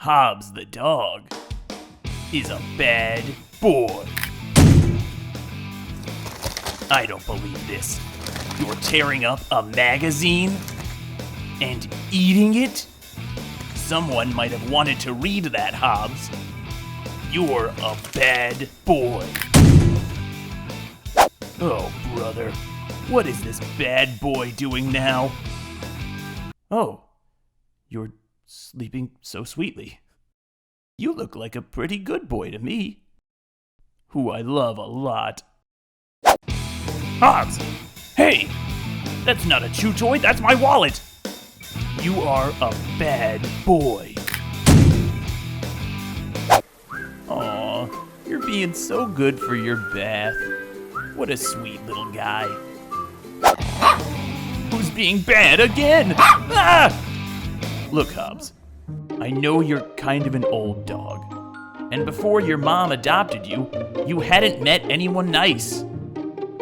Hobbs the dog is a bad boy. I don't believe this. You're tearing up a magazine and eating it? Someone might have wanted to read that, Hobbs. You're a bad boy. Oh, brother. What is this bad boy doing now? Oh, you're sleeping so sweetly. You look like a pretty good boy to me, who I love a lot. Hobbs! Hey! That's not a chew toy, that's my wallet! You are a bad boy. Aw, you're being so good for your bath. What a sweet little guy. Who's being bad again? Ah! Look, Hobbs, I know you're kind of an old dog, and before your mom adopted you, you hadn't met anyone nice.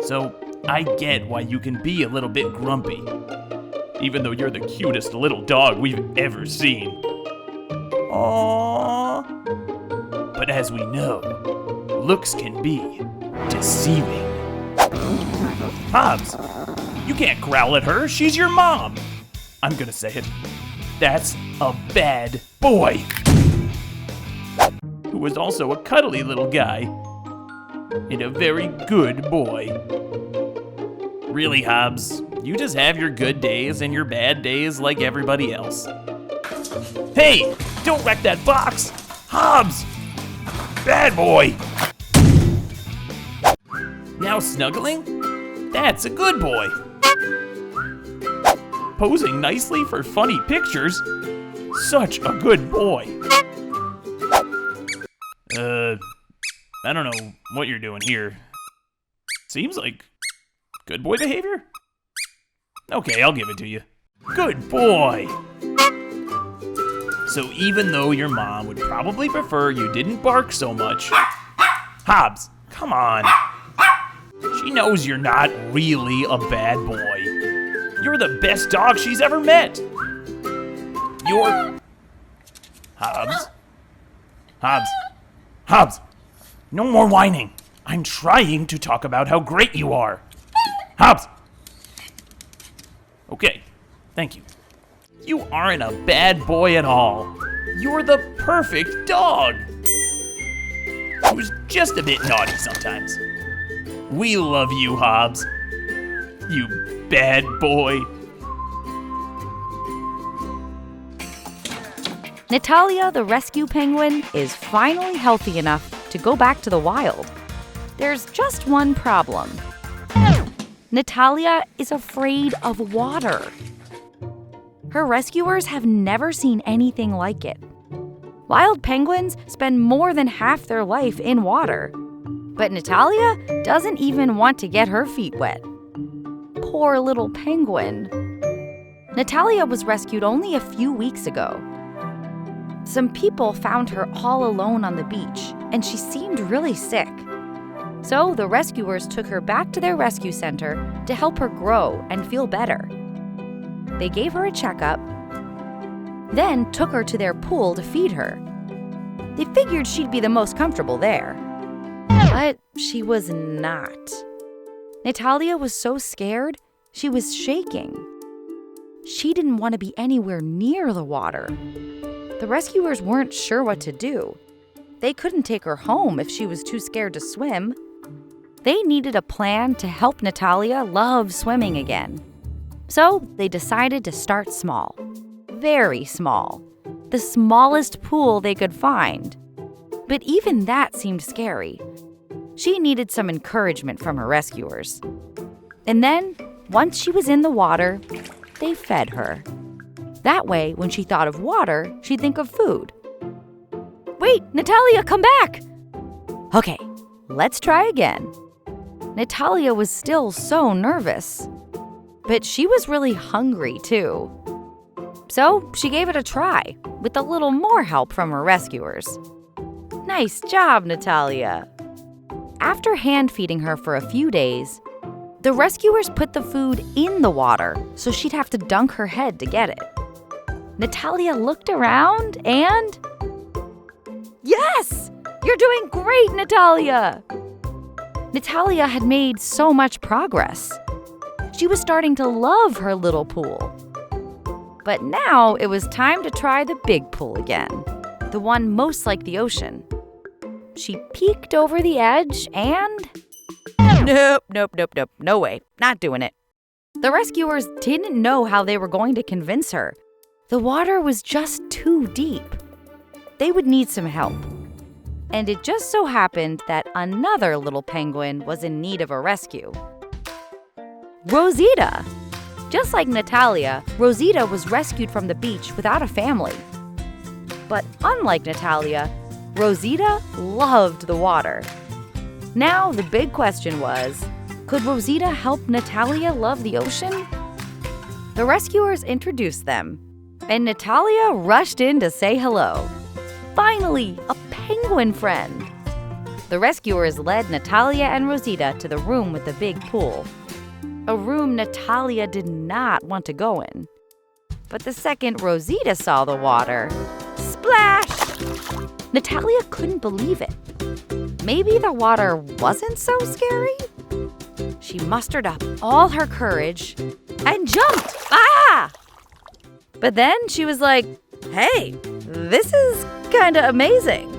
So I get why you can be a little bit grumpy, even though you're the cutest little dog we've ever seen. Aww. But as we know, looks can be deceiving. Hobbs, you can't growl at her, she's your mom. I'm gonna say it. That's a bad boy. Who is also a cuddly little guy. And a very good boy. Really, Hobbs, you just have your good days and your bad days like everybody else. Hey, don't wreck that box! Hobbs! Bad boy! Now snuggling? That's a good boy. Posing nicely for funny pictures? Such a good boy. I don't know what you're doing here. Seems like good boy behavior? Okay, I'll give it to you. Good boy! So even though your mom would probably prefer you didn't bark so much, Hobbs, come on. She knows you're not really a bad boy. You're the best dog she's ever met. You're... Hobbs? Hobbs! No more whining. I'm trying to talk about how great you are. Hobbs! Okay, thank you. You aren't a bad boy at all. You're the perfect dog. Who's just a bit naughty sometimes. We love you, Hobbs. You bad boy. Natalia, the rescue penguin, is finally healthy enough to go back to the wild. There's just one problem. Natalia is afraid of water. Her rescuers have never seen anything like it. Wild penguins spend more than half their life in water, but Natalia doesn't even want to get her feet wet. Poor little penguin. Natalia was rescued only a few weeks ago. Some people found her all alone on the beach, and she seemed really sick. So the rescuers took her back to their rescue center to help her grow and feel better. They gave her a checkup, then took her to their pool to feed her. They figured she'd be the most comfortable there. But she was not. Natalia was so scared, she was shaking. She didn't want to be anywhere near the water. The rescuers weren't sure what to do. They couldn't take her home if she was too scared to swim. They needed a plan to help Natalia love swimming again. So they decided to start small. Very small. The smallest pool they could find. But even that seemed scary. She needed some encouragement from her rescuers. And then, once she was in the water, they fed her. That way, when she thought of water, she'd think of food. Wait, Natalia, come back! Okay, let's try again. Natalia was still so nervous. But she was really hungry, too. So she gave it a try, with a little more help from her rescuers. Nice job, Natalia. After hand-feeding her for a few days, the rescuers put the food in the water so she'd have to dunk her head to get it. Natalia looked around and Yes! You're doing great, Natalia! Natalia had made so much progress. She was starting to love her little pool. But now it was time to try the big pool again, the one most like the ocean. She peeked over the edge and... Nope, no way, not doing it. The rescuers didn't know how they were going to convince her. The water was just too deep. They would need some help. And it just so happened that another little penguin was in need of a rescue. Rosita! Just like Natalia, Rosita was rescued from the beach without a family. But unlike Natalia, Rosita loved the water. Now the big question was, could Rosita help Natalia love the ocean? The rescuers introduced them, and Natalia rushed in to say hello. Finally, a penguin friend! The rescuers led Natalia and Rosita to the room with the big pool. A room Natalia did not want to go in. But the second Rosita saw the water, splash! Natalia couldn't believe it. Maybe the water wasn't so scary? She mustered up all her courage and jumped. Ah! But then she was like, hey, this is kinda amazing.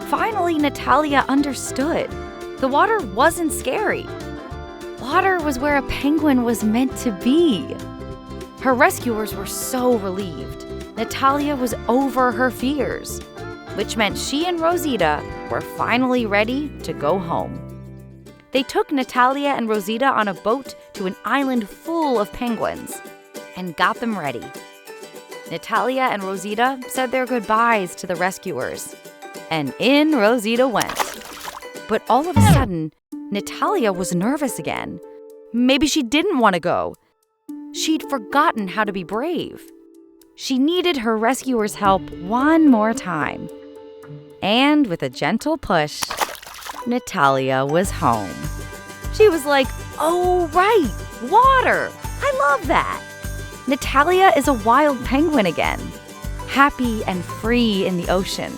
Finally, Natalia understood. The water wasn't scary. Water was where a penguin was meant to be. Her rescuers were so relieved. Natalia was over her fears, which meant she and Rosita were finally ready to go home. They took Natalia and Rosita on a boat to an island full of penguins and got them ready. Natalia and Rosita said their goodbyes to the rescuers, and in Rosita went. But all of a sudden, Natalia was nervous again. Maybe she didn't want to go. She'd forgotten how to be brave. She needed her rescuers' help one more time. And with a gentle push, Natalia was home. She was like, oh, right, water. I love that. Natalia is a wild penguin again, happy and free in the ocean.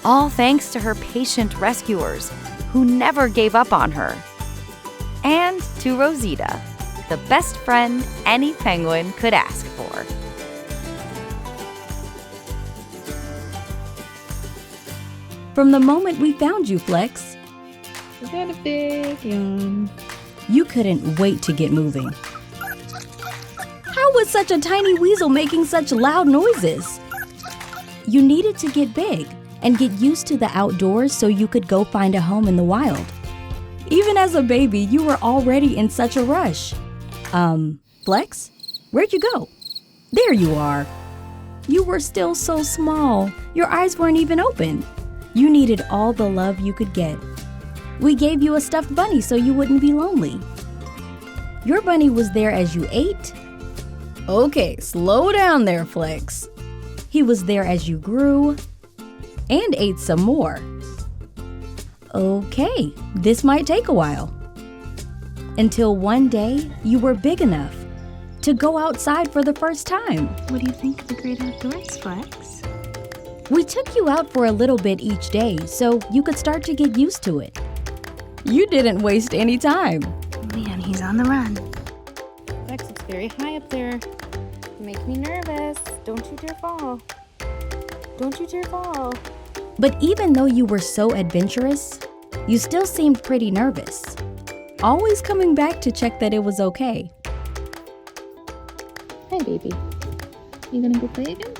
All thanks to her patient rescuers who never gave up on her. And to Rosita, the best friend any penguin could ask for. From the moment we found you, Flex, Is that a big yawn? you couldn't wait to get moving. How was such a tiny weasel making such loud noises? You needed to get big and get used to the outdoors so you could go find a home in the wild. Even as a baby, you were already in such a rush. Flex, where'd you go? There you are. You were still so small. Your eyes weren't even open. You needed all the love you could get. We gave you a stuffed bunny so you wouldn't be lonely. Your bunny was there as you ate. Okay, slow down there, Flex. He was there as you grew and ate some more. Okay, this might take a while. Until one day you were big enough to go outside for the first time. What do you think of the great outdoors, Flex? We took you out for a little bit each day so you could start to get used to it. You didn't waste any time. Man, he's on the run. Flex, it's very high up there. You make me nervous. Don't you dare fall. Don't you dare fall. But even though you were so adventurous, you still seemed pretty nervous. Always coming back to check that it was okay. Hey, baby. You gonna go play again?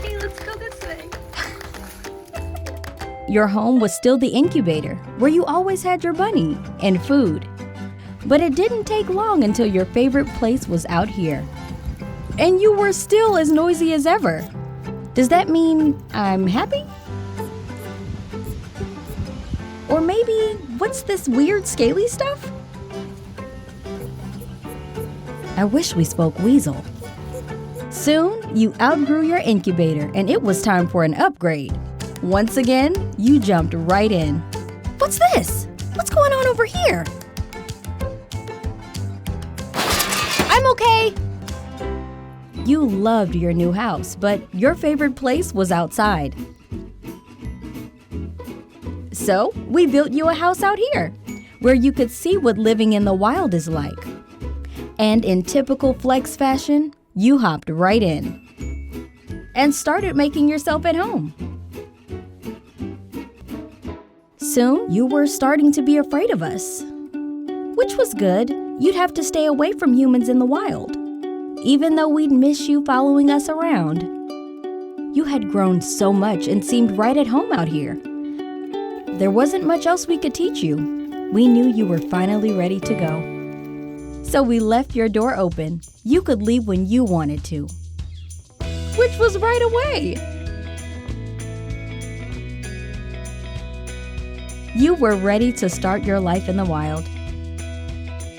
Hey, let's go this way. Your home was still the incubator, where you always had your bunny and food. But it didn't take long until your favorite place was out here. And you were still as noisy as ever. Does that mean I'm happy? Or maybe, what's this weird scaly stuff? I wish we spoke weasel. Soon, you outgrew your incubator and it was time for an upgrade. Once again, you jumped right in. What's this? What's going on over here? I'm okay. You loved your new house, but your favorite place was outside. So, we built you a house out here, where you could see what living in the wild is like. And in typical Flex fashion, you hopped right in and started making yourself at home. Soon, you were starting to be afraid of us, which was good. You'd have to stay away from humans in the wild, even though we'd miss you following us around. You had grown so much and seemed right at home out here. There wasn't much else we could teach you. We knew you were finally ready to go. So we left your door open. You could leave when you wanted to, which was right away. You were ready to start your life in the wild.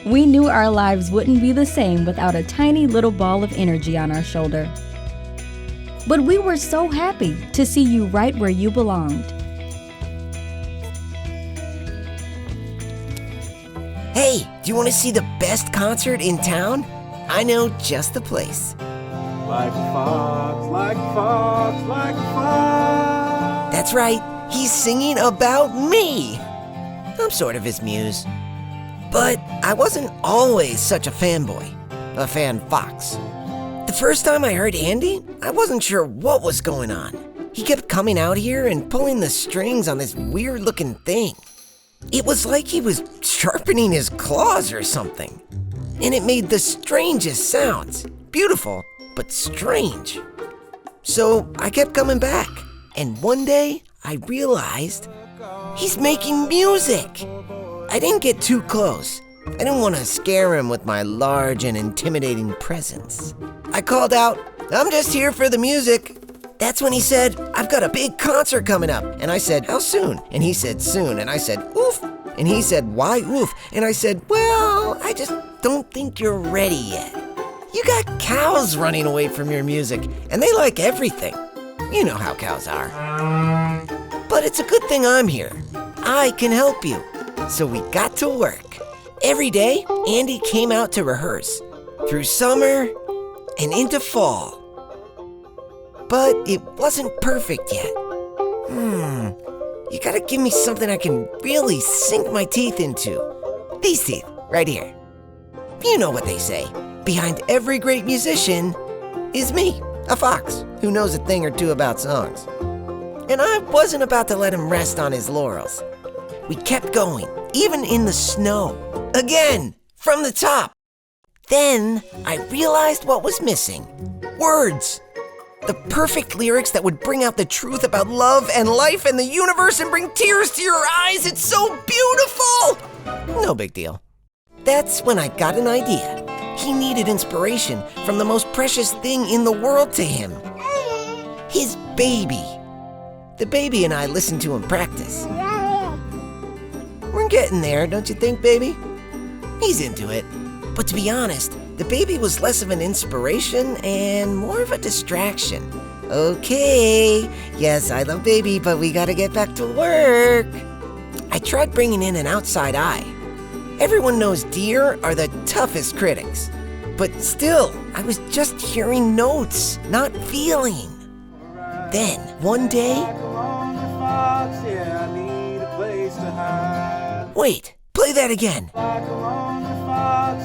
We knew our lives wouldn't be the same without a tiny little ball of energy on our shoulder. But we were so happy to see you right where you belonged. Hey, do you want to see the best concert in town? I know just the place. Like a fox, like a fox, like a fox. That's right, he's singing about me. I'm sort of his muse. But I wasn't always such a fanboy, a fan fox. The first time I heard Andy, I wasn't sure what was going on. He kept coming out here and pulling the strings on this weird-looking thing. It was like he was sharpening his claws or something. And it made the strangest sounds. Beautiful, but strange. So I kept coming back. And one day, I realized he's making music. I didn't get too close. I didn't want to scare him with my large and intimidating presence. I called out, "I'm just here for the music." That's when he said, "I've got a big concert coming up." And I said, "How soon?" And he said, "Soon." And I said, "Oof." And he said, "Why oof?" And I said, "Well, I just don't think you're ready yet. You got cows running away from your music, and they like everything. You know how cows are. But it's a good thing I'm here. I can help you." So we got to work. Every day, Andy came out to rehearse, through summer and into fall. But it wasn't perfect yet. You gotta give me something I can really sink my teeth into. These teeth, right here. You know what they say. Behind every great musician is me, a fox, who knows a thing or two about songs. And I wasn't about to let him rest on his laurels. We kept going, even in the snow. Again, from the top. Then I realized what was missing. Words. The perfect lyrics that would bring out the truth about love and life and the universe and bring tears to your eyes. It's so beautiful! No big deal. That's when I got an idea. He needed inspiration from the most precious thing in the world to him. His baby. The baby and I listened to him practice. We're getting there, don't you think, baby? He's into it. But to be honest, the baby was less of an inspiration and more of a distraction. Okay, yes, I love baby, but we gotta get back to work. I tried bringing in an outside eye. Everyone knows deer are the toughest critics. But still, I was just hearing notes, not feeling. Then, one day... Wait, play that again.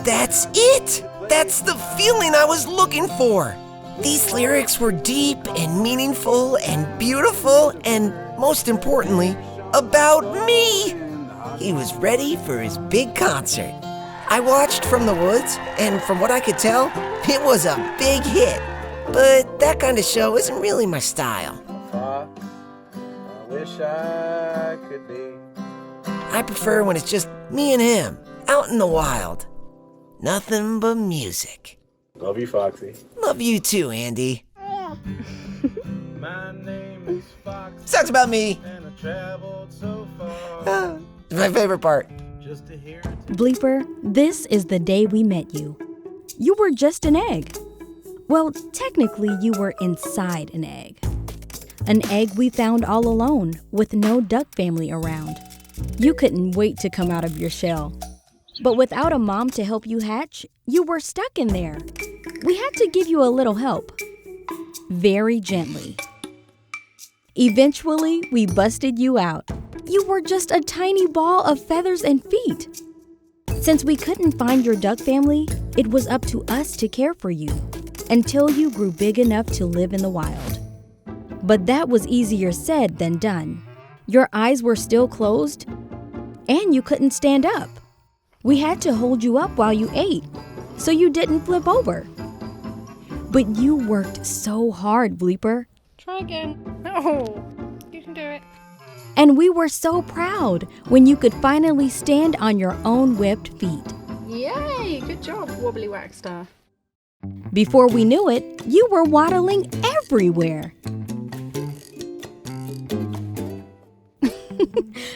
That's it! That's the feeling I was looking for. These lyrics were deep and meaningful and beautiful and, most importantly, about me. He was ready for his big concert. I watched from the woods, and from what I could tell, it was a big hit. But that kind of show isn't really my style. I wish I could be. I prefer when it's just me and him, out in the wild. Nothing but music. Love you, Foxy. Love you too, Andy. My name is Foxy. Songs about me. And I traveled so far. It's my favorite part. Just to hear Bleeper, this is the day we met you. You were just an egg. Well, technically, you were inside an egg. An egg we found all alone, with no duck family around. You couldn't wait to come out of your shell. But without a mom to help you hatch, you were stuck in there. We had to give you a little help. Very gently. Eventually, we busted you out. You were just a tiny ball of feathers and feet. Since we couldn't find your duck family, it was up to us to care for you until you grew big enough to live in the wild. But that was easier said than done. Your eyes were still closed, and you couldn't stand up. We had to hold you up while you ate, so you didn't flip over. But you worked so hard, Bleeper. Try again. Oh, you can do it. And we were so proud when you could finally stand on your own webbed feet. Yay! Good job, Wobbly Waxstar. Before we knew it, you were waddling everywhere.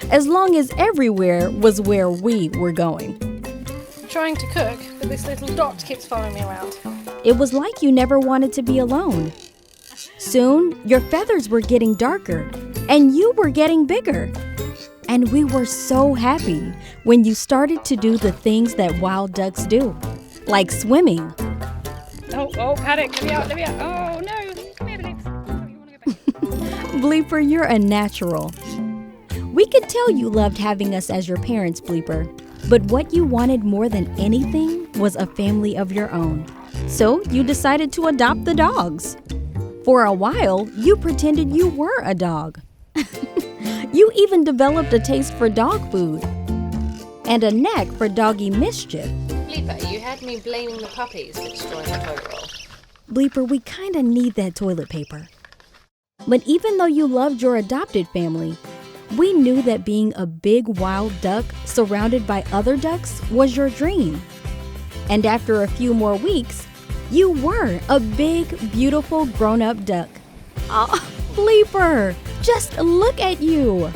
As long as everywhere was where we were going. I'm trying to cook, but this little dot keeps following me around. It was like you never wanted to be alone. Soon, your feathers were getting darker, and you were getting bigger. And we were so happy when you started to do the things that wild ducks do, like swimming. Oh, Paddock, let me out. Oh, no. Come here, Blix. Oh, you want to go back? Bleeper, you're a natural. We could tell you loved having us as your parents, Bleeper. But what you wanted more than anything was a family of your own. So you decided to adopt the dogs. For a while, you pretended you were a dog. You even developed a taste for dog food and a knack for doggy mischief. Bleeper, you had me blaming the puppies for destroying the toilet roll. Bleeper, we kinda need that toilet paper. But even though you loved your adopted family, we knew that being a big wild duck surrounded by other ducks was your dream. And after a few more weeks, you were a big, beautiful grown-up duck. Oh, Bleeper, just look at you.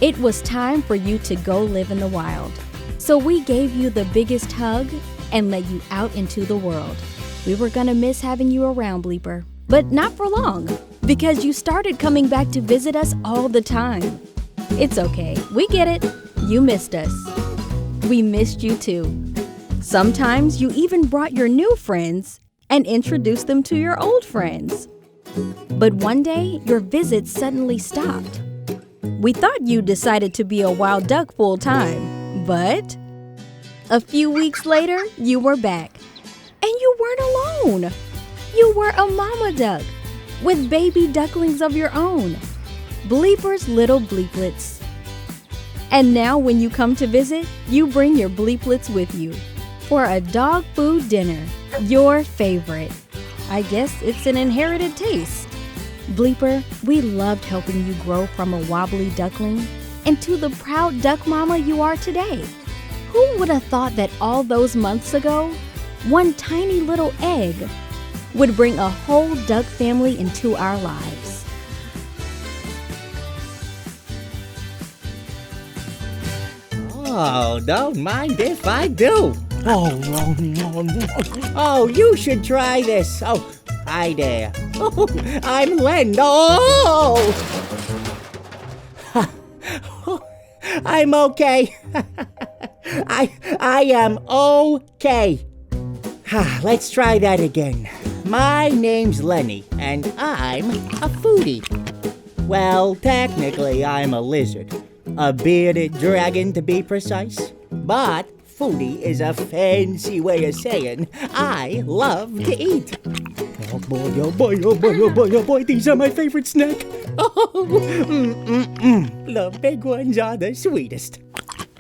It was time for you to go live in the wild. So we gave you the biggest hug and let you out into the world. We were gonna miss having you around, Bleeper, but not for long, because you started coming back to visit us all the time. It's okay, we get it. You missed us. We missed you too. Sometimes you even brought your new friends and introduced them to your old friends. But one day, your visits suddenly stopped. We thought you decided to be a wild duck full time, but a few weeks later, you were back. And you weren't alone. You were a mama duck with baby ducklings of your own, Bleeper's little bleeplets. And now when you come to visit, you bring your bleeplets with you for a dog food dinner, your favorite. I guess it's an inherited taste. Bleeper, we loved helping you grow from a wobbly duckling into the proud duck mama you are today. Who would have thought that all those months ago, one tiny little egg would bring a whole duck family into our lives? Oh, don't mind if I do. Oh, you should try this. Oh, hi there. Oh, I'm Len. Oh! I'm okay. I am okay. Let's try that again. My name's Lenny, and I'm a foodie. Well, technically, I'm a lizard. A bearded dragon, to be precise. But foodie is a fancy way of saying I love to eat. Oh boy, oh boy, oh boy, oh boy, oh boy, these are my favorite snack. Oh, the big ones are the sweetest.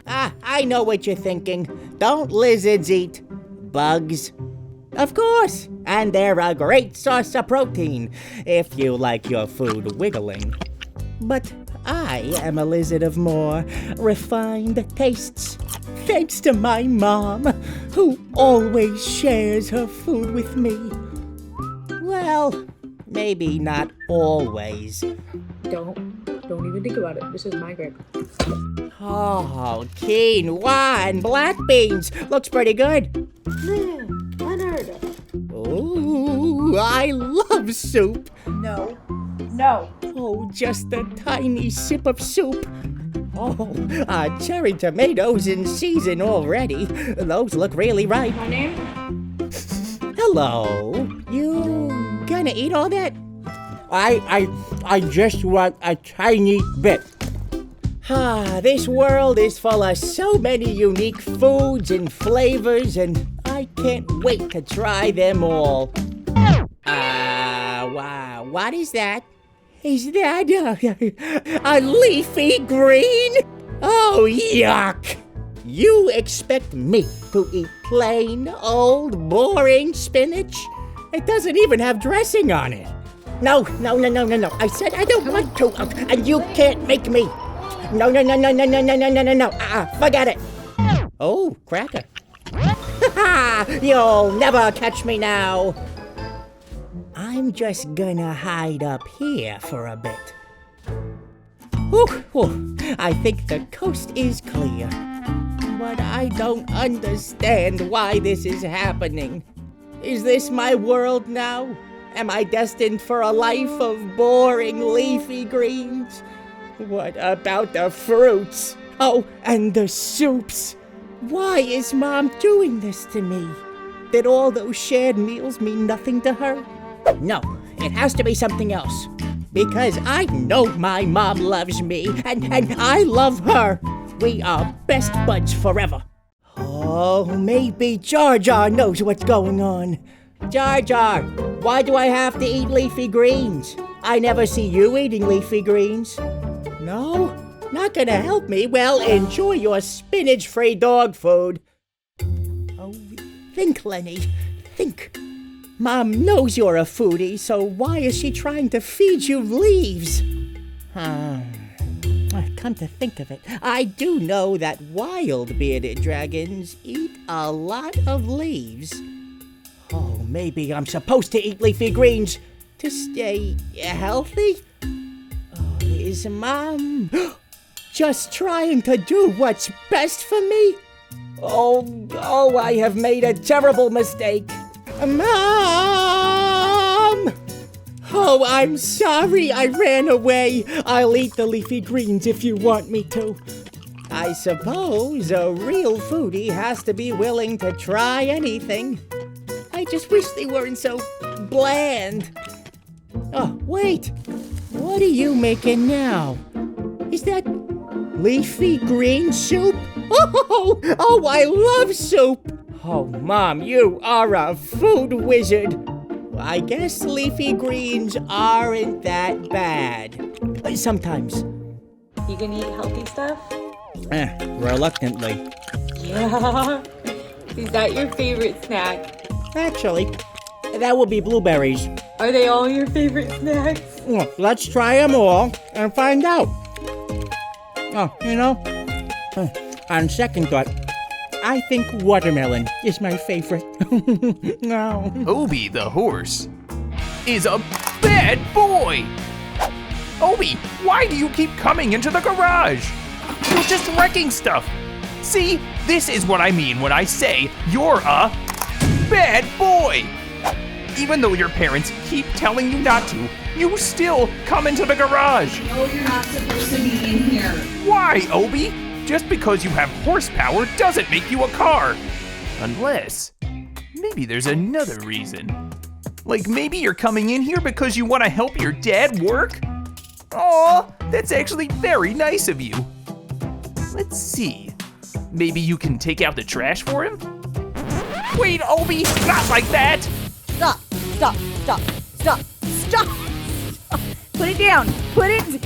I know what you're thinking. Don't lizards eat bugs? Of course, and they're a great source of protein if you like your food wiggling. But I am a lizard of more refined tastes, thanks to my mom, who always shares her food with me. Well, maybe not always. Don't even think about it. This is my grip. Oh, quinoa and black beans. Looks pretty good. Leonard. Ooh, I love soup. No. Oh, just a tiny sip of soup. Oh, cherry tomatoes in season already. Those look really ripe. My name? Hello. You gonna eat all that? I just want a tiny bit. This world is full of so many unique foods and flavors, and I can't wait to try them all. Wow, what is that? Is that a leafy green? Oh, yuck! You expect me to eat plain, old, boring spinach? It doesn't even have dressing on it. No. I said I don't want to, and you can't make me. No. Forget it. Oh, cracker. You'll never catch me now. I'm just gonna hide up here for a bit. I think the coast is clear, but I don't understand why this is happening. Is this my world now? Am I destined for a life of boring leafy greens? What about the fruits? Oh, and the soups. Why is Mom doing this to me? Did all those shared meals mean nothing to her? No, it has to be something else. Because I know my mom loves me, and I love her. We are best buds forever. Oh, maybe Jar Jar knows what's going on. Jar Jar, why do I have to eat leafy greens? I never see you eating leafy greens. No? Not gonna help me? Well, enjoy your spinach-free dog food. Oh, think, Lenny. Think. Mom knows you're a foodie, so why is she trying to feed you leaves? Come to think of it, I do know that wild bearded dragons eat a lot of leaves. Oh, maybe I'm supposed to eat leafy greens to stay healthy? Oh, is Mom just trying to do what's best for me? Oh, I have made a terrible mistake. Mom! Oh, I'm sorry I ran away. I'll eat the leafy greens if you want me to. I suppose a real foodie has to be willing to try anything. I just wish they weren't so bland. Oh, wait. What are you making now? Is that leafy green soup? Oh, I love soup. Oh, Mom, you are a food wizard. I guess leafy greens aren't that bad. Sometimes. You gonna eat healthy stuff? Reluctantly. Yeah. Is that your favorite snack? Actually, that would be blueberries. Are they all your favorite snacks? Well, let's try them all and find out. Oh, on second thought, I think watermelon is my favorite. No. Obi the horse is a bad boy. Obi, why do you keep coming into the garage? You're just wrecking stuff. See, this is what I mean when I say you're a bad boy. Even though your parents keep telling you not to, you still come into the garage. No, you're not supposed to be in here. Why, Obi? Just because you have horsepower doesn't make you a car. Unless, maybe there's another reason. Like maybe you're coming in here because you want to help your dad work? Aw, that's actually very nice of you. Let's see. Maybe you can take out the trash for him? Wait, Obi, not like that! Stop. Put it down. Put it.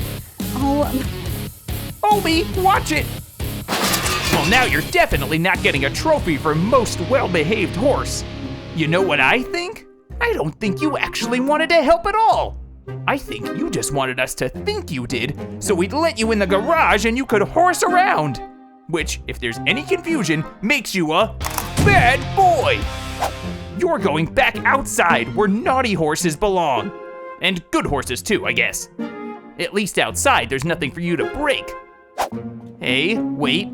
Oh. Obi, watch it! Well, now you're definitely not getting a trophy for most well-behaved horse. You know what I think? I don't think you actually wanted to help at all. I think you just wanted us to think you did, so we'd let you in the garage and you could horse around. Which, if there's any confusion, makes you a bad boy. You're going back outside where naughty horses belong. And good horses too, I guess. At least outside, there's nothing for you to break. Hey, wait.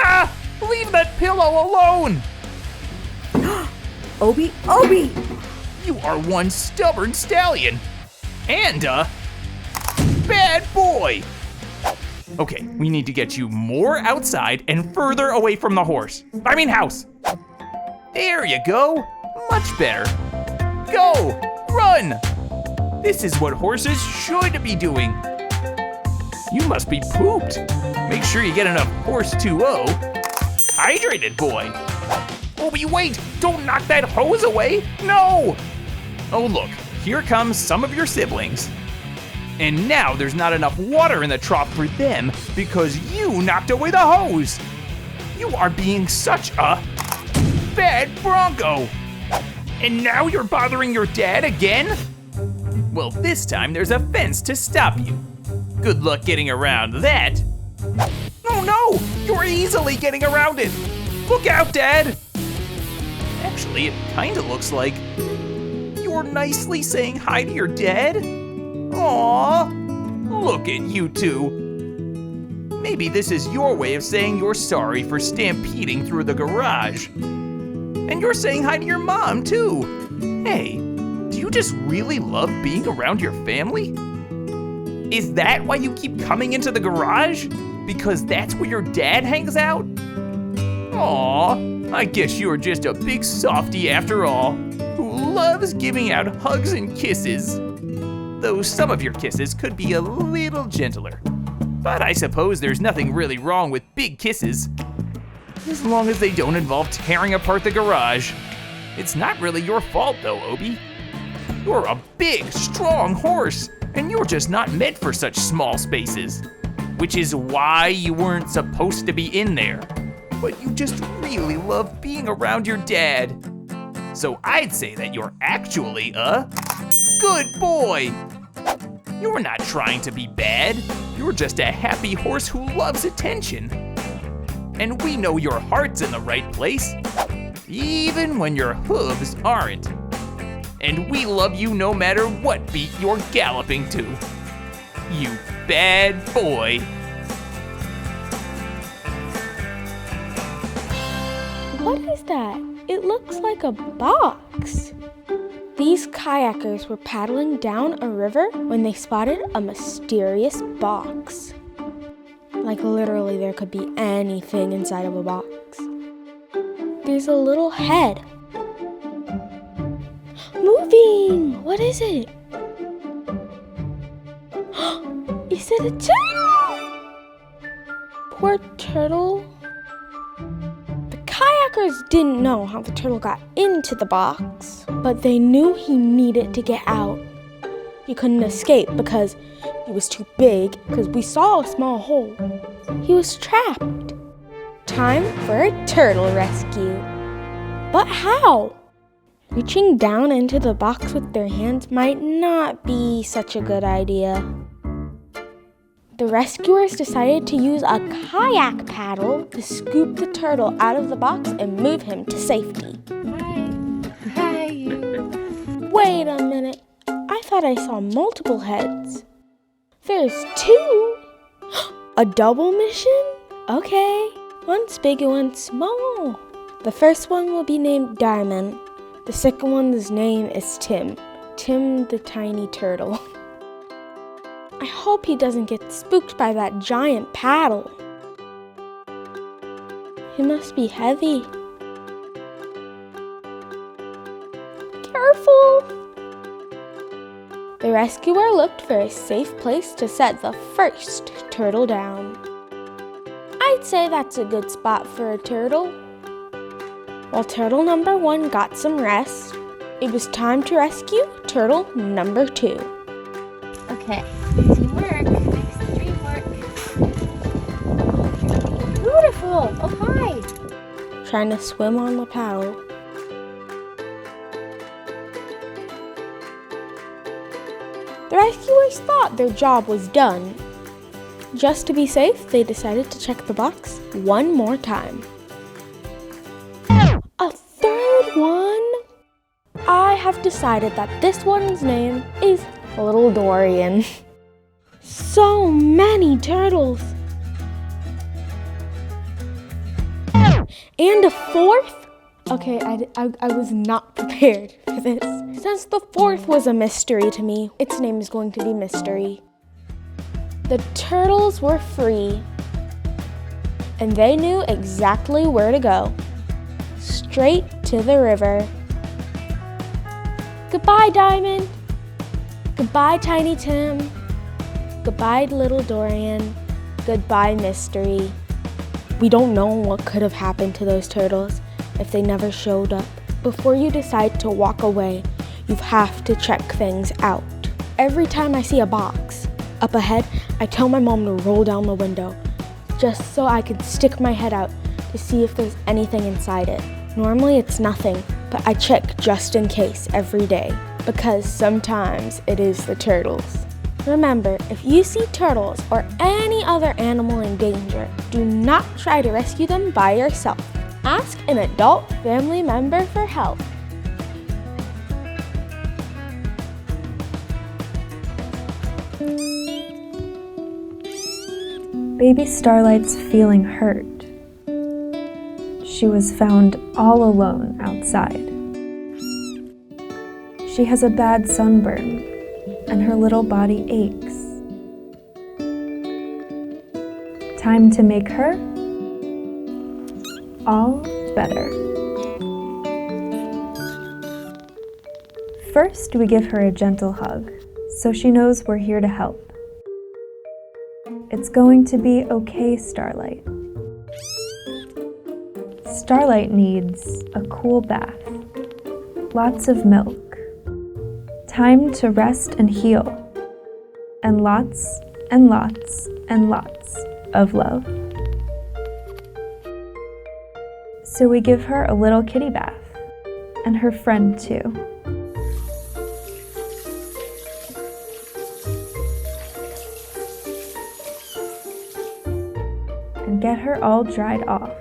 Ah! Leave that pillow alone! Obi! You are one stubborn stallion. And a bad boy. Okay, we need to get you more outside and further away from the house. There you go. Much better. Go! Run! This is what horses should be doing. You must be pooped. Make sure you get enough horse 2-0. Hydrated, boy. Obi, wait! Don't knock that hose away! No! Oh, look, here comes some of your siblings. And now there's not enough water in the trough for them because you knocked away the hose. You are being such a bad Bronco. And now you're bothering your dad again? Well, this time there's a fence to stop you. Good luck getting around that. Oh no, you're easily getting around it. Look out, Dad. Actually, it kinda looks like you're nicely saying hi to your dad. Aww, look at you two. Maybe this is your way of saying you're sorry for stampeding through the garage. And you're saying hi to your mom, too. Hey, do you just really love being around your family? Is that why you keep coming into the garage? Because that's where your dad hangs out? Aw, I guess you're just a big softie after all, who loves giving out hugs and kisses. Though some of your kisses could be a little gentler. But I suppose there's nothing really wrong with big kisses, as long as they don't involve tearing apart the garage. It's not really your fault though, Obi. You're a big, strong horse, and you're just not meant for such small spaces. Which is why you weren't supposed to be in there. But you just really love being around your dad. So I'd say that you're actually a good boy. You're not trying to be bad. You're just a happy horse who loves attention. And we know your heart's in the right place, even when your hooves aren't. And we love you no matter what beat you're galloping to. You bad boy. What is that? It looks like a box. These kayakers were paddling down a river when they spotted a mysterious box. Like literally there could be anything inside of a box. There's a little head. Moving! What is it? Is it a turtle? Poor turtle. The kayakers didn't know how the turtle got into the box, but they knew he needed to get out. He couldn't escape because he was too big, because we saw a small hole. He was trapped. Time for a turtle rescue. But how? Reaching down into the box with their hands might not be such a good idea. The rescuers decided to use a kayak paddle to scoop the turtle out of the box and move him to safety. Hi. Wait a minute. I thought I saw multiple heads. There's two. A double mission? Okay. One's big and one's small. The first one will be named Diamond. The second one's name is Tim. Tim the tiny turtle. I hope he doesn't get spooked by that giant paddle. He must be heavy. Careful! The rescuer looked for a safe place to set the first turtle down. I'd say that's a good spot for a turtle. While turtle number 1 got some rest, it was time to rescue turtle number 2. Okay, teamwork makes the dream work. Beautiful! Oh, hi! Trying to swim on the paddle. The rescuers thought their job was done. Just to be safe, they decided to check the box one more time. A third one? I have decided that this one's name is Little Dorian. So many turtles. And a fourth? Okay, I was not prepared for this. Since the fourth was a mystery to me, its name is going to be Mystery. The turtles were free, and they knew exactly where to go. Straight to the river. Goodbye, Diamond. Goodbye, Tiny Tim. Goodbye, Little Dorian. Goodbye, Mystery. We don't know what could have happened to those turtles if they never showed up. Before you decide to walk away, you have to check things out. Every time I see a box up ahead, I tell my mom to roll down the window, just so I can stick my head out to see if there's anything inside it. Normally it's nothing, but I check just in case every day, because sometimes it is the turtles. Remember, if you see turtles or any other animal in danger, do not try to rescue them by yourself. Ask an adult family member for help. Baby Starlight's feeling hurt. She was found all alone outside. She has a bad sunburn, and her little body aches. Time to make her all better. First, we give her a gentle hug, so she knows we're here to help. It's going to be okay, Starlight. Starlight needs a cool bath, lots of milk, time to rest and heal, and lots and lots and lots of love. So we give her a little kitty bath, and her friend too. And get her all dried off.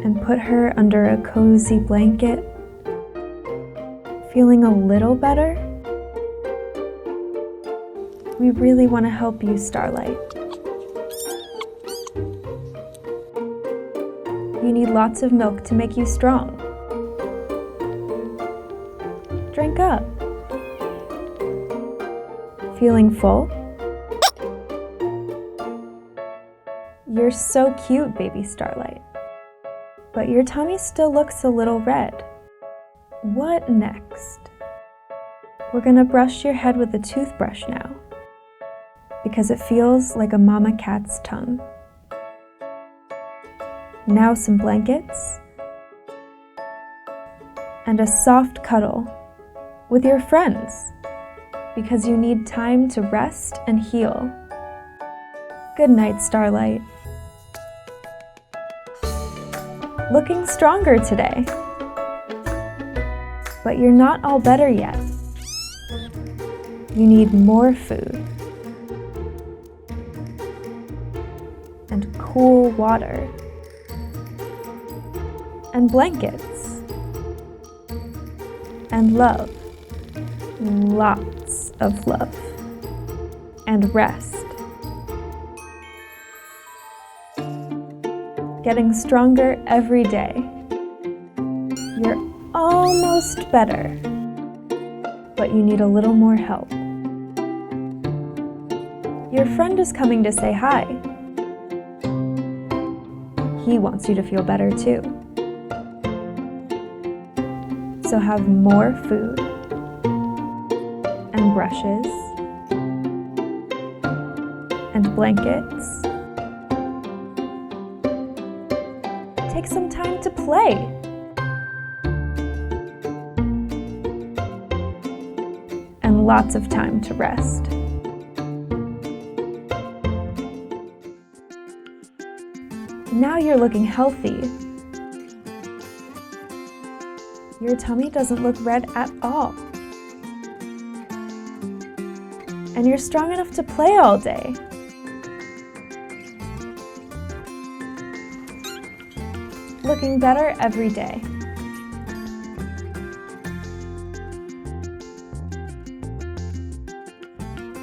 And put her under a cozy blanket. Feeling a little better? We really want to help you, Starlight. You need lots of milk to make you strong. Drink up. Feeling full? You're so cute, baby Starlight. But your tummy still looks a little red. What next? We're gonna brush your head with a toothbrush now, because it feels like a mama cat's tongue. Now some blankets, and a soft cuddle with your friends, because you need time to rest and heal. Good night, Starlight. Looking stronger today. But you're not all better yet. You need more food. And cool water. And blankets. And love. Lots of love. And rest. Getting stronger every day. You're almost better, but you need a little more help. Your friend is coming to say hi. He wants you to feel better too. So have more food and brushes and blankets. Take some time to play. And lots of time to rest. Now you're looking healthy. Your tummy doesn't look red at all. And you're strong enough to play all day. Looking better every day.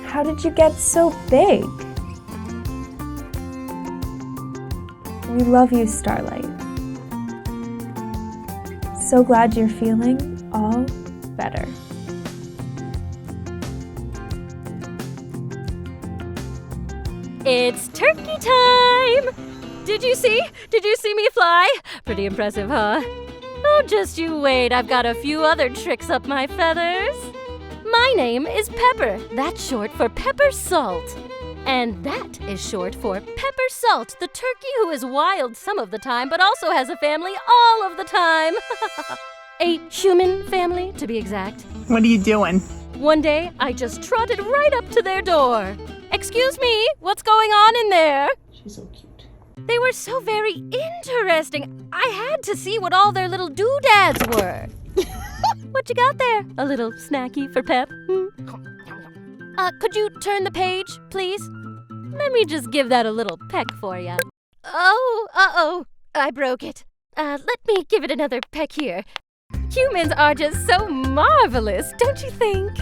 How did you get so big? We love you, Starlight. So glad you're feeling all better. It's turkey time! Did you see me fly? Pretty impressive, huh? Oh, just you wait, I've got a few other tricks up my feathers. My name is Pepper. That's short for pepper salt. And that is short for Pepper Salt, the turkey who is wild some of the time, but also has a family all of the time. A human family, to be exact. What are you doing? One day, I just trotted right up to their door. Excuse me, what's going on in there? She's so cute. They were so very interesting. I had to see what all their little doodads were. What you got there? A little snacky for Pep? Could you turn the page, please? Let me just give that a little peck for ya. Oh, I broke it. Let me give it another peck here. Humans are just so marvelous, don't you think?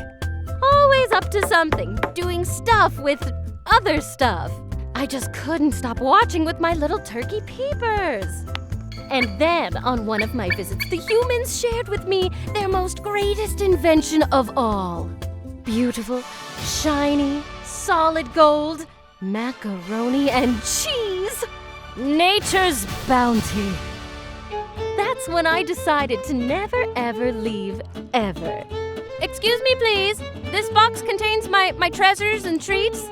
Always up to something, doing stuff with other stuff. I just couldn't stop watching with my little turkey peepers. And then, on one of my visits, the humans shared with me their most greatest invention of all. Beautiful, shiny, solid gold, macaroni and cheese. Nature's bounty. That's when I decided to never ever leave, ever. Excuse me, please. This box contains my treasures and treats.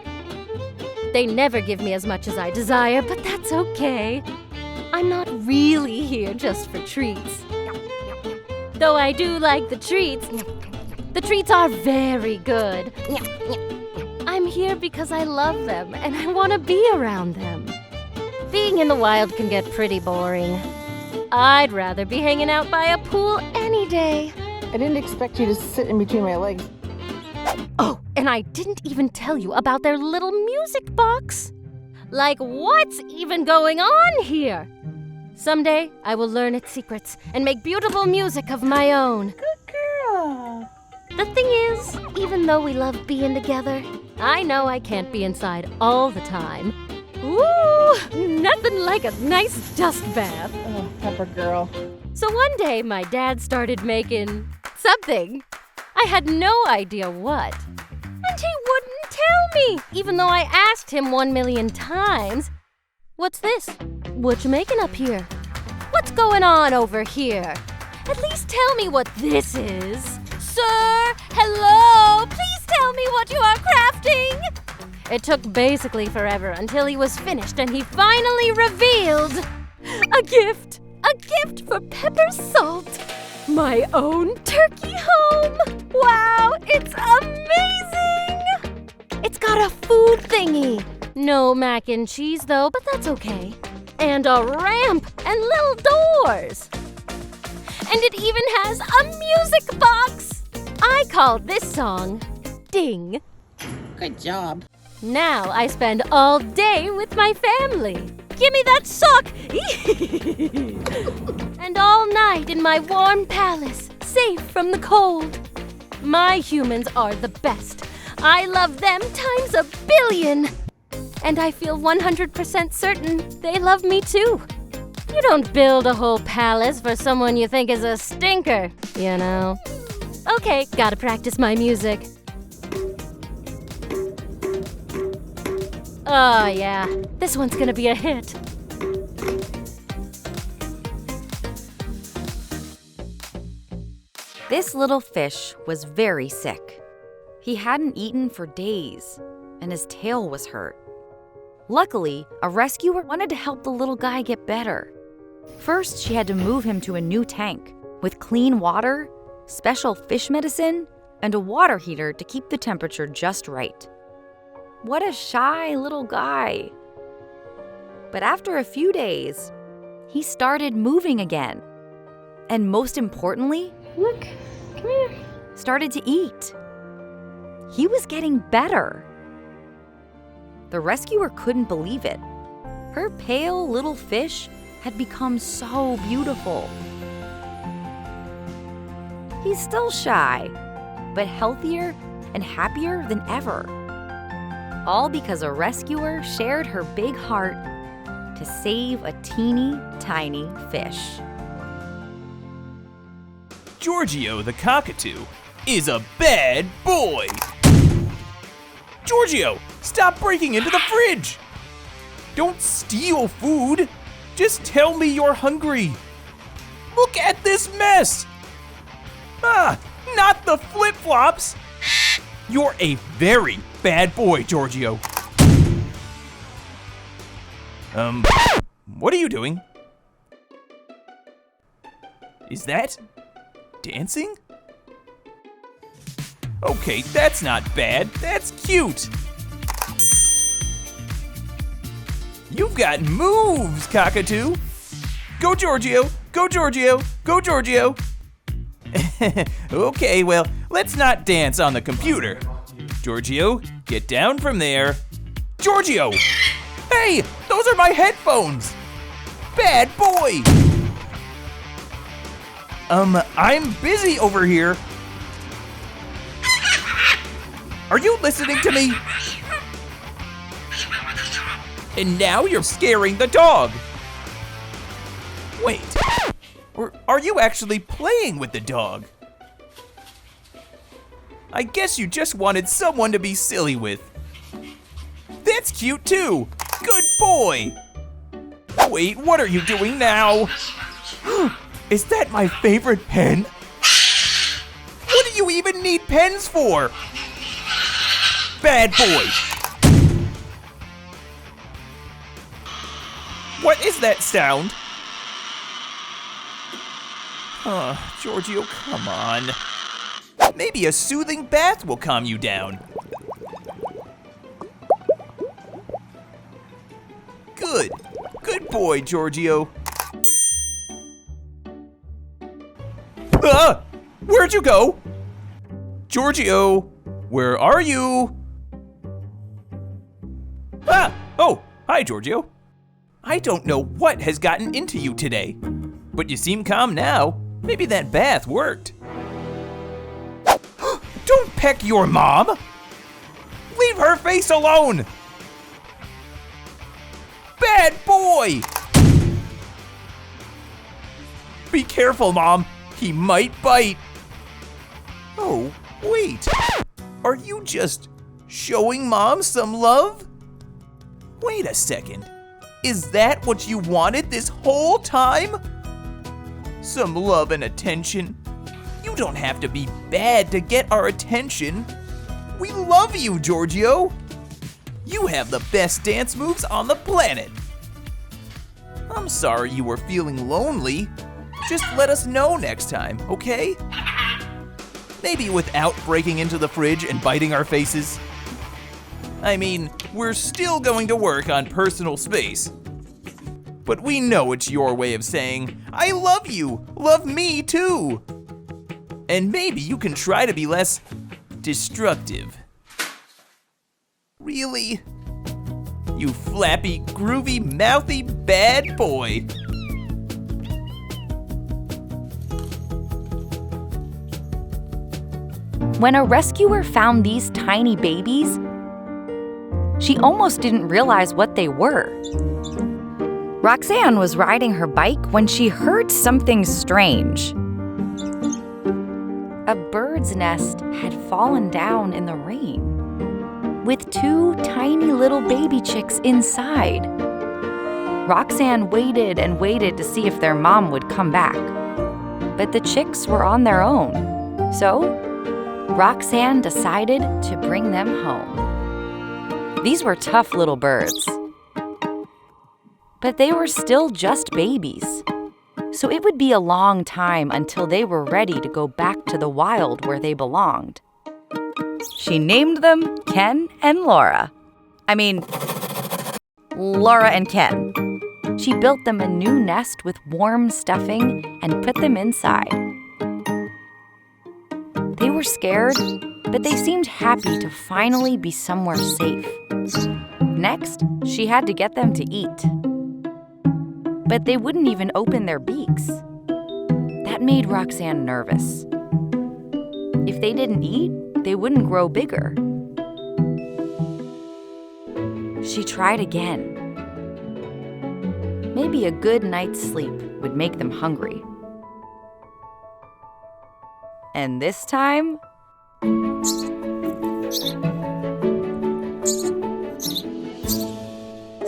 They never give me as much as I desire, but that's okay. I'm not really here just for treats. Though I do like the treats. The treats are very good. I'm here because I love them and I want to be around them. Being in the wild can get pretty boring. I'd rather be hanging out by a pool any day. I didn't expect you to sit in between my legs. Oh, and I didn't even tell you about their little music box. Like, what's even going on here? Someday, I will learn its secrets and make beautiful music of my own. Good girl. The thing is, even though we love being together, I know I can't be inside all the time. Ooh, nothing like a nice dust bath. Oh, Pepper girl. So one day, my dad started making something. I had no idea what. And he wouldn't tell me, even though I asked him 1,000,000 times. What's this? What you making up here? What's going on over here? At least tell me what this is. Sir, hello, please tell me what you are crafting. It took basically forever until he was finished and he finally revealed a gift for Pepper Salt. My own turkey home! Wow, it's amazing! It's got a food thingy. No mac and cheese though, but that's okay. And a ramp and little doors. And it even has a music box. I call this song Ding. Good job. Now I spend all day with my family. Give me that sock! And all night in my warm palace, safe from the cold. My humans are the best. I love them times 1,000,000,000. And I feel 100% certain they love me too. You don't build a whole palace for someone you think is a stinker, you know. Okay, gotta practice my music. Oh yeah, this one's gonna be a hit. This little fish was very sick. He hadn't eaten for days, and his tail was hurt. Luckily, a rescuer wanted to help the little guy get better. First, she had to move him to a new tank with clean water, special fish medicine, and a water heater to keep the temperature just right. What a shy little guy. But after a few days, he started moving again. And most importantly, Look, come here. started to eat. He was getting better. The rescuer couldn't believe it. Her pale little fish had become so beautiful. He's still shy, but healthier and happier than ever. All because a rescuer shared her big heart to save a teeny tiny fish. Giorgio the cockatoo is a bad boy. Giorgio, stop breaking into the fridge. Don't steal food. Just tell me you're hungry. Look at this mess. Ah, not the flip-flops. You're a very bad boy, Giorgio. What are you doing? Is that dancing? Okay, that's not bad. That's cute. You've got moves, Cockatoo. Go, Giorgio. Go, Giorgio. Go, Giorgio. Okay, well, let's not dance on the computer. Giorgio, get down from there. Giorgio! Hey, those are my headphones. Bad boy. I'm busy over here. Are you listening to me? And now you're scaring the dog. Wait, or are you actually playing with the dog? I guess you just wanted someone to be silly with. That's cute too. Good boy. Wait, what are you doing now? Is that my favorite pen? What do you even need pens for? Bad boy. What is that sound? Giorgio, come on. Maybe a soothing bath will calm you down. Good. Good boy, Giorgio. Where'd you go? Giorgio, where are you? Oh, hi, Giorgio. I don't know what has gotten into you today, but you seem calm now. Maybe that bath worked. Don't peck your mom. Leave her face alone. Bad boy. Be careful, Mom. He might bite. Oh, wait. Are you just showing Mom some love? Wait a second. Is that what you wanted this whole time? Some love and attention. You don't have to be bad to get our attention. We love you, Giorgio. You have the best dance moves on the planet. I'm sorry you were feeling lonely. Just let us know next time, okay? Maybe without breaking into the fridge and biting our faces. I mean, we're still going to work on personal space. But we know it's your way of saying, I love you, love me too. And maybe you can try to be less destructive. Really? You flappy, groovy, mouthy, bad boy. When a rescuer found these tiny babies, she almost didn't realize what they were. Roxanne was riding her bike when she heard something strange. A bird's nest had fallen down in the rain, with 2 tiny little baby chicks inside. Roxanne waited and waited to see if their mom would come back, but the chicks were on their own. So, Roxanne decided to bring them home. These were tough little birds, but they were still just babies. So it would be a long time until they were ready to go back to the wild where they belonged. She named them Ken and Laura. Laura and Ken. She built them a new nest with warm stuffing and put them inside. They were scared, but they seemed happy to finally be somewhere safe. Next, she had to get them to eat. But they wouldn't even open their beaks. That made Roxanne nervous. If they didn't eat, they wouldn't grow bigger. She tried again. Maybe a good night's sleep would make them hungry. And this time,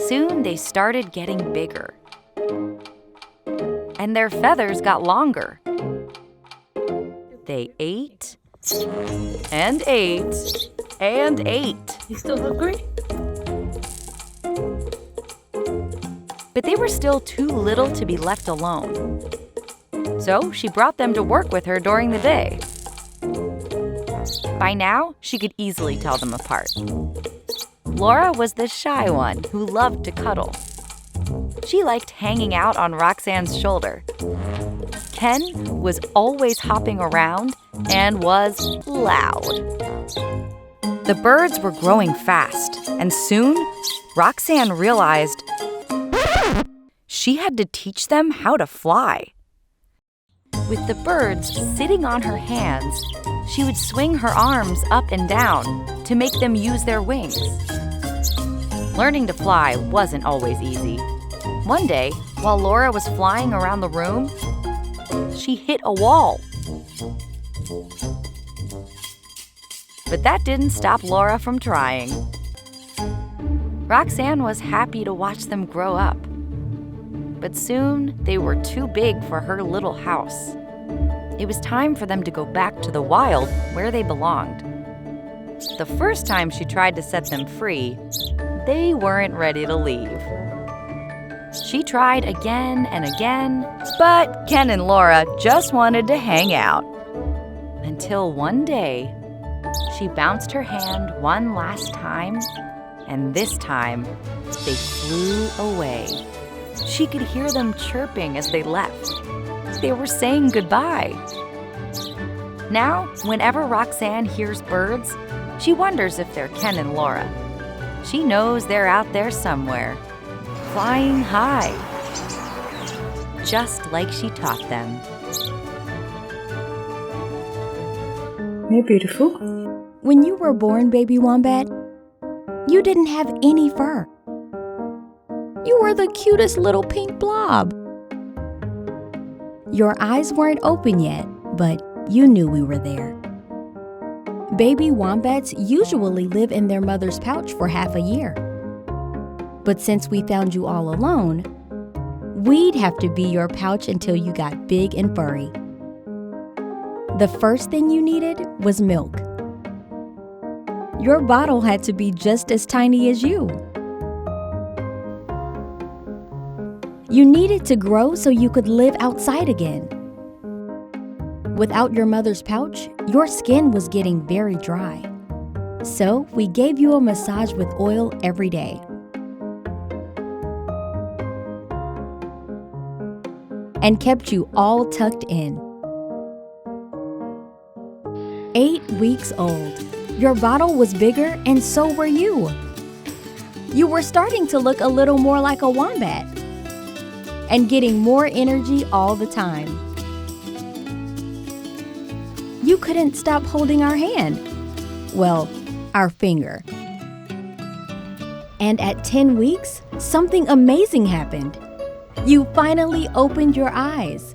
soon they started getting bigger. And their feathers got longer. They ate and ate and ate. You still hungry? But they were still too little to be left alone. So she brought them to work with her during the day. By now, she could easily tell them apart. Laura was the shy one who loved to cuddle. She liked hanging out on Roxanne's shoulder. Ken was always hopping around and was loud. The birds were growing fast, and soon, Roxanne realized she had to teach them how to fly. With the birds sitting on her hands, she would swing her arms up and down to make them use their wings. Learning to fly wasn't always easy. One day, while Laura was flying around the room, she hit a wall. But that didn't stop Laura from trying. Roxanne was happy to watch them grow up. But soon, they were too big for her little house. It was time for them to go back to the wild where they belonged. The first time she tried to set them free, they weren't ready to leave. She tried again and again, but Ken and Laura just wanted to hang out. Until one day, she bounced her hand one last time, and this time, they flew away. She could hear them chirping as they left. They were saying goodbye. Now, whenever Roxanne hears birds, she wonders if they're Ken and Laura. She knows they're out there somewhere, flying high, just like she taught them. You're beautiful. When you were born, baby wombat, you didn't have any fur. You were the cutest little pink blob. Your eyes weren't open yet, but you knew we were there. Baby wombats usually live in their mother's pouch for half a year. But since we found you all alone, we'd have to be your pouch until you got big and furry. The first thing you needed was milk. Your bottle had to be just as tiny as you. You needed to grow so you could live outside again. Without your mother's pouch, your skin was getting very dry. So we gave you a massage with oil every day. And kept you all tucked in. 8 weeks old. Your bottle was bigger and so were you. You were starting to look a little more like a wombat and getting more energy all the time. You couldn't stop holding our hand. Well, our finger. And at 10 weeks, something amazing happened. You finally opened your eyes.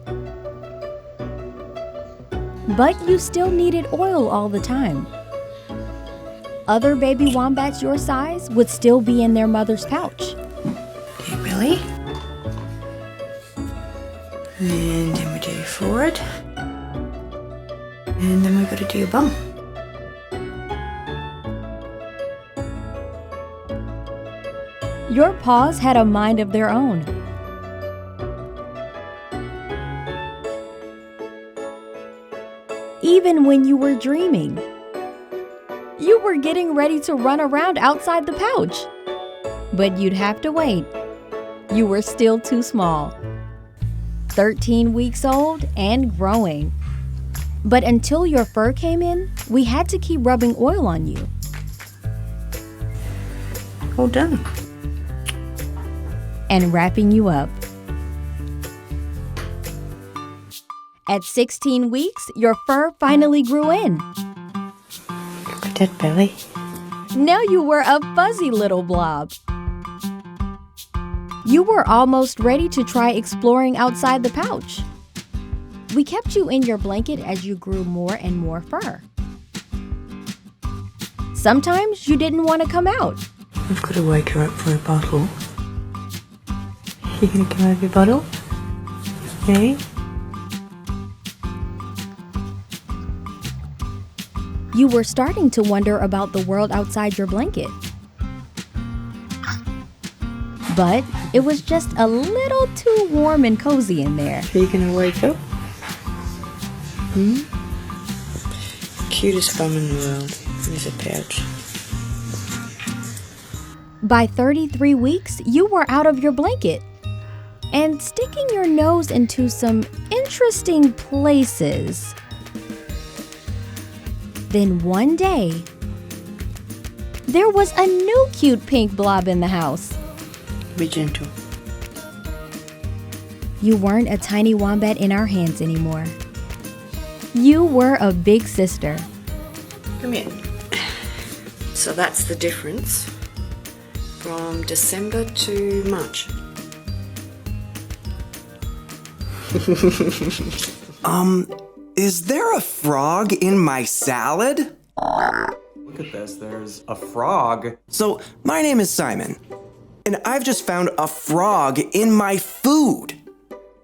But you still needed oil all the time. Other baby wombats your size would still be in their mother's pouch. Okay, belly. And then we do your forward. And then we've got to do your bum. Your paws had a mind of their own. Even when you were dreaming, you were getting ready to run around outside the pouch. But you'd have to wait. You were still too small. 13 weeks old and growing. But until your fur came in, we had to keep rubbing oil on you. All done. And wrapping you up. At 16 weeks, your fur finally grew in. Look at that belly. Now you were a fuzzy little blob. You were almost ready to try exploring outside the pouch. We kept you in your blanket as you grew more and more fur. Sometimes you didn't want to come out. We've got to wake her up for a bottle. You gonna come out of your bottle? Okay. You were starting to wonder about the world outside your blanket. But it was just a little too warm and cozy in there. Are you gonna wake up? Cutest bum in the world. Here's a pouch. By 33 weeks, you were out of your blanket and sticking your nose into some interesting places. Then one day, there was a new cute pink blob in the house. Be gentle. You weren't a tiny wombat in our hands anymore. You were a big sister. Come here. So that's the difference from December to March. Is there a frog in my salad? Look at this, there's a frog. So, my name is Simon, and I've just found a frog in my food.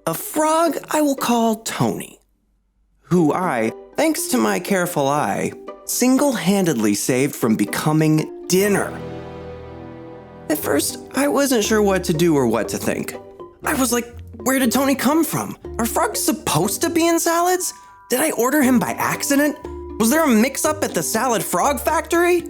A frog I will call Tony, who I, thanks to my careful eye, single-handedly saved from becoming dinner. At first, I wasn't sure what to do or what to think. I was like, where did Tony come from? Are frogs supposed to be in salads? Did I order him by accident? Was there a mix-up at the salad frog factory?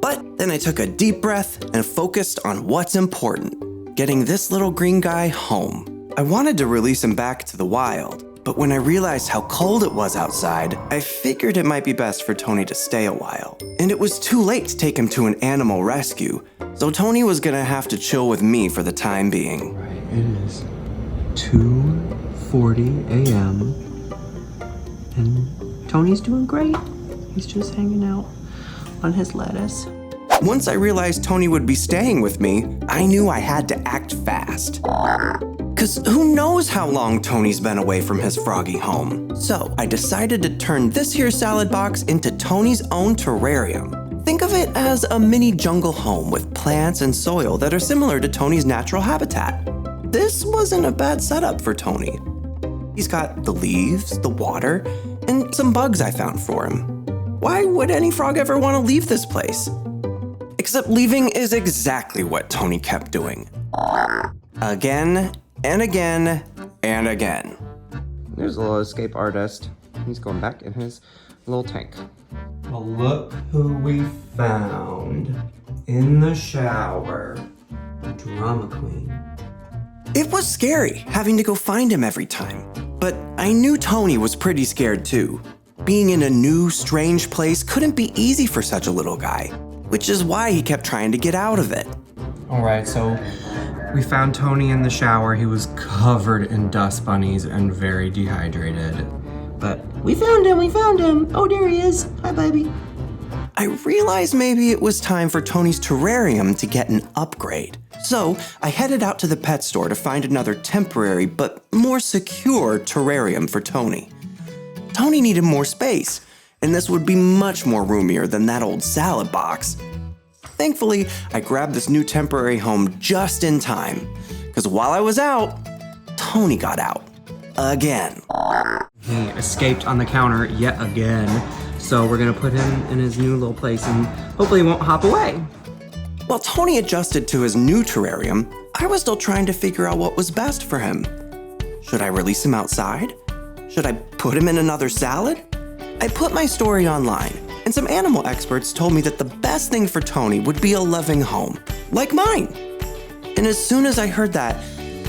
But then I took a deep breath and focused on what's important, getting this little green guy home. I wanted to release him back to the wild, but when I realized how cold it was outside, I figured it might be best for Tony to stay a while. And it was too late to take him to an animal rescue, so Tony was gonna have to chill with me for the time being. Right, it is 2:40 a.m. and Tony's doing great. He's just hanging out on his lettuce. Once I realized Tony would be staying with me, I knew I had to act fast. Cause who knows how long Tony's been away from his froggy home. So I decided to turn this here salad box into Tony's own terrarium. Think of it as a mini jungle home with plants and soil that are similar to Tony's natural habitat. This wasn't a bad setup for Tony. He's got the leaves, the water, and some bugs I found for him. Why would any frog ever want to leave this place? Except leaving is exactly what Tony kept doing. Again and again and again. There's a little escape artist. He's going back in his little tank. Well, look who we found in the shower. Drama queen. It was scary having to go find him every time, but I knew Tony was pretty scared too. Being in a new, strange place couldn't be easy for such a little guy, which is why he kept trying to get out of it. All right, so we found Tony in the shower. He was covered in dust bunnies and very dehydrated. But we found him. Oh, there he is. Hi, baby. I realized maybe it was time for Tony's terrarium to get an upgrade. So I headed out to the pet store to find another temporary but more secure terrarium for Tony. Tony needed more space, and this would be much more roomier than that old salad box. Thankfully, I grabbed this new temporary home just in time, because while I was out, Tony got out. Again. He escaped on the counter yet again, so we're gonna put him in his new little place and hopefully he won't hop away. While Tony adjusted to his new terrarium, I was still trying to figure out what was best for him. Should I release him outside? Should I put him in another salad? I put my story online, and some animal experts told me that the best thing for Tony would be a loving home, like mine. And as soon as I heard that,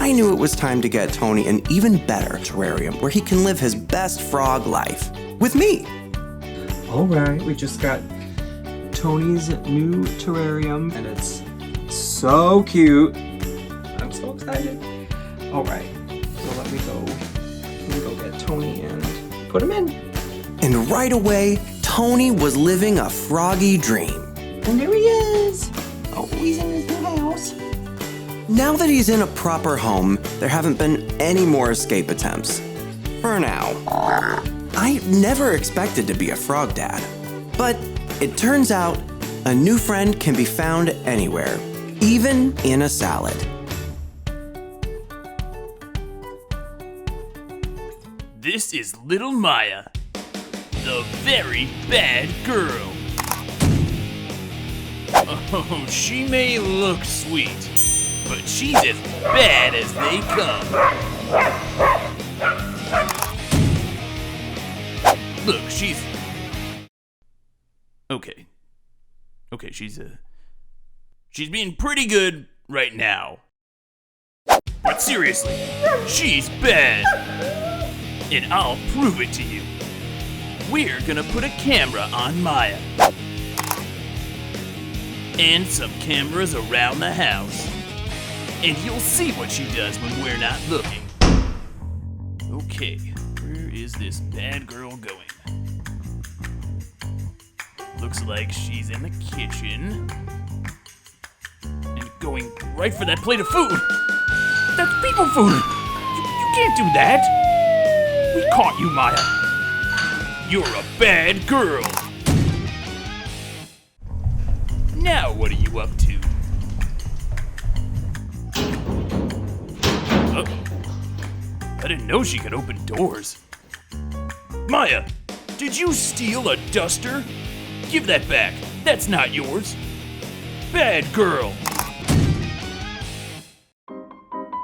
I knew it was time to get Tony an even better terrarium where he can live his best frog life, with me. All right, we just got Tony's new terrarium, and it's so cute. I'm so excited. All right, so let me go get Tony and put him in. And right away, Tony was living a froggy dream. And there he is. Oh, he's in his new house. Now that he's in a proper home, there haven't been any more escape attempts. For now. I never expected to be a frog dad. But it turns out a new friend can be found anywhere, even in a salad. is little Maya, the very bad girl. Oh, she may look sweet, but she's as bad as they come. Look, she's... Okay, she's being pretty good right now. But seriously, she's bad. And I'll prove it to you. We're gonna put a camera on Maya. And some cameras around the house. And you'll see what she does when we're not looking. Okay, where is this bad girl going? Looks like she's in the kitchen. And going right for that plate of food. That's people food. You can't do that. We caught you, Maya. You're a bad girl. Now what are you up to? I didn't know she could open doors. Maya, did you steal a duster? Give that back. That's not yours. Bad girl.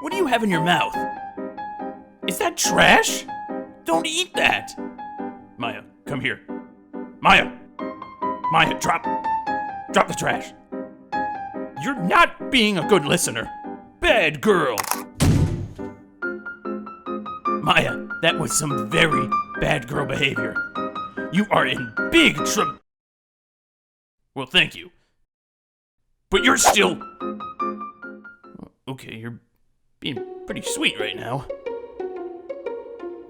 What do you have in your mouth? Is that trash? Don't eat that. Maya, come here. Maya, drop the trash. You're not being a good listener. Bad girl. Maya, that was some very bad girl behavior. You are in big trouble. Well, thank you. But you're still... Okay, you're being pretty sweet right now.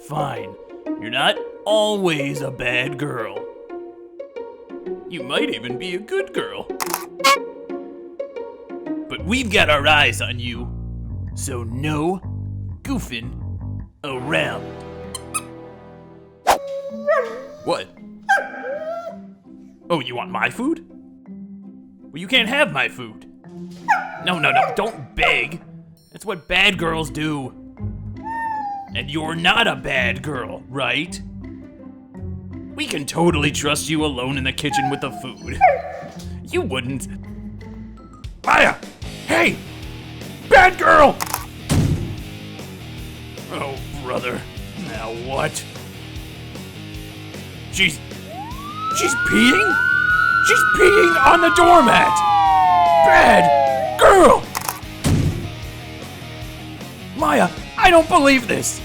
Fine. You're not always a bad girl. You might even be a good girl. But we've got our eyes on you, so no goofing around. What? Oh, you want my food? Well, you can't have my food. No, don't beg. That's what bad girls do. And you're not a bad girl, right? We can totally trust you alone in the kitchen with the food. You wouldn't. Maya! Hey! Bad girl! Oh, brother. Now what? She's peeing? She's peeing on the doormat! Bad girl! Maya, I don't believe this!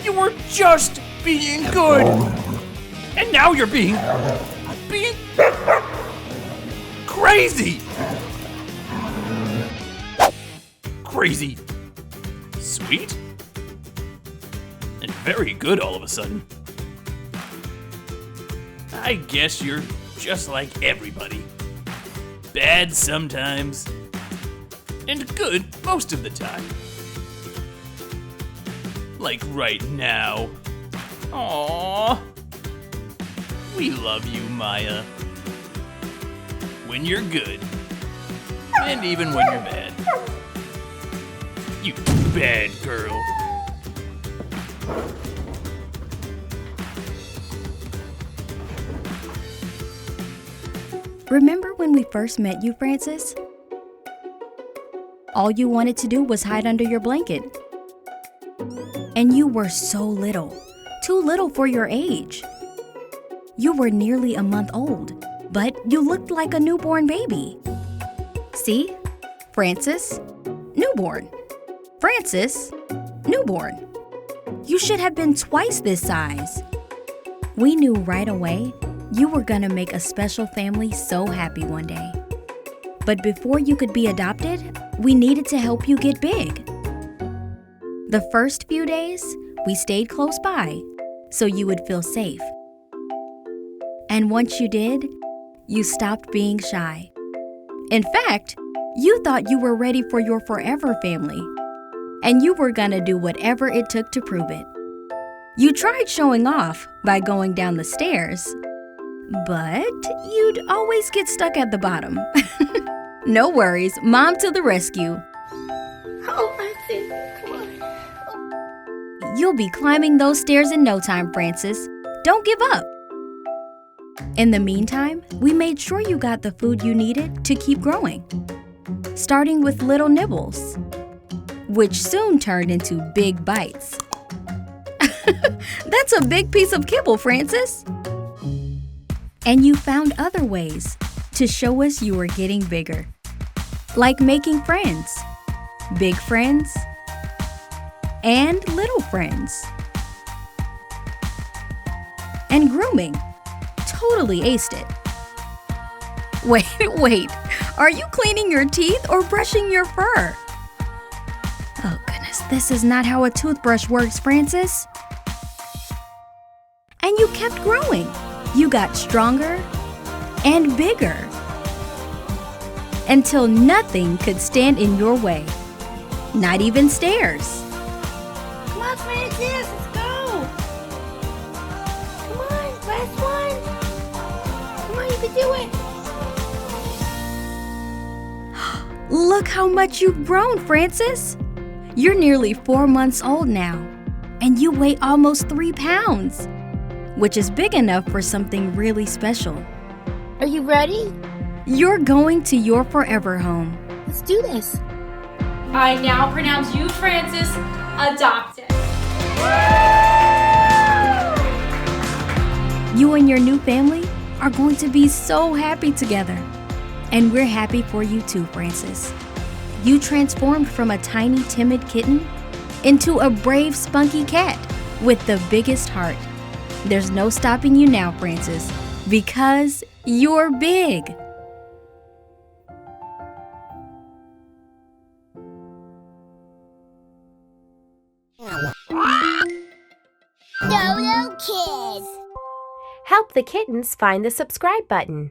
You were just being good! And now you're being crazy! Crazy sweet? And very good all of a sudden. I guess you're just like everybody. Bad sometimes, and good most of the time. Like right now. Aww. We love you, Maya. When you're good, and even when you're bad. You bad girl. Remember when we first met you, Francis? All you wanted to do was hide under your blanket. And you were so little, too little for your age. You were nearly a month old, but you looked like a newborn baby. See? Francis, newborn. Francis, newborn. You should have been twice this size. We knew right away you were gonna make a special family so happy one day. But before you could be adopted, we needed to help you get big. The first few days, we stayed close by so you would feel safe. And once you did, you stopped being shy. In fact, you thought you were ready for your forever family, and you were gonna do whatever it took to prove it. You tried showing off by going down the stairs, but you'd always get stuck at the bottom. No worries, Mom to the rescue. Oh, Francis, come on. You'll be climbing those stairs in no time, Francis. Don't give up. In the meantime, we made sure you got the food you needed to keep growing, starting with little nibbles, which soon turned into big bites. That's a big piece of kibble, Francis. And you found other ways to show us you were getting bigger, like making friends, big friends, and little friends. And grooming. Totally aced it. Wait, are you cleaning your teeth or brushing your fur? Oh goodness, this is not how a toothbrush works, Francis. And you kept growing. You got stronger and bigger until nothing could stand in your way, not even stairs. Come on, Francis, let's go. Come on, last one. Come on, you can do it. Look how much you've grown, Francis. You're nearly 4 months old now, and you weigh almost 3 pounds, which is big enough for something really special. Are you ready? You're going to your forever home. Let's do this. I now pronounce you, Francis, adopted. You and your new family are going to be so happy together. And we're happy for you too, Francis. You transformed from a tiny, timid kitten into a brave, spunky cat with the biggest heart. There's no stopping you now, Francis, because you're big. Dodo Kids. Help the kittens find the subscribe button.